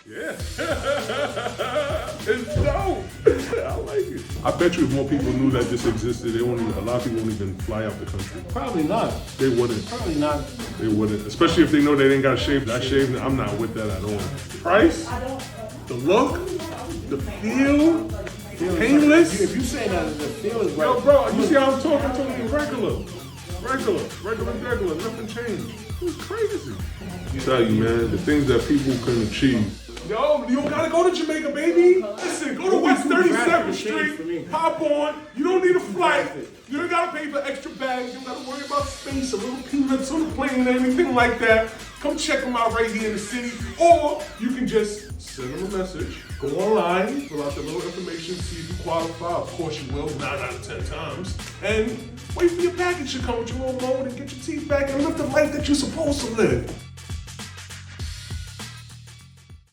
Yeah. It's dope. I like it. I bet you if more people knew that this existed, a lot of people won't even fly out the country. Probably not. They wouldn't. Probably not. They wouldn't. Especially if they know they didn't got shaved. That shaved, I'm not with that at all. Price, the look, the feel, painless. If you say that the feel is right. Yo, bro, you see how I'm talking? I'm talking regular. Regular, nothing changed. It was crazy. I tell you, man, the things that people can achieve. Yo, you don't gotta go to Jamaica, baby. Listen, go to West 37th Street, hop on. You don't need a flight. You don't gotta pay for extra bags. You don't gotta worry about space or little peanuts on the plane or anything like that. Come check them out right here in the city. Or you can just send them a message, go online, fill out the little information, see if you qualify. Of course you will, 9 out of 10 times. And wait for your package to come with your little load and get your teeth back and live the life that you're supposed to live.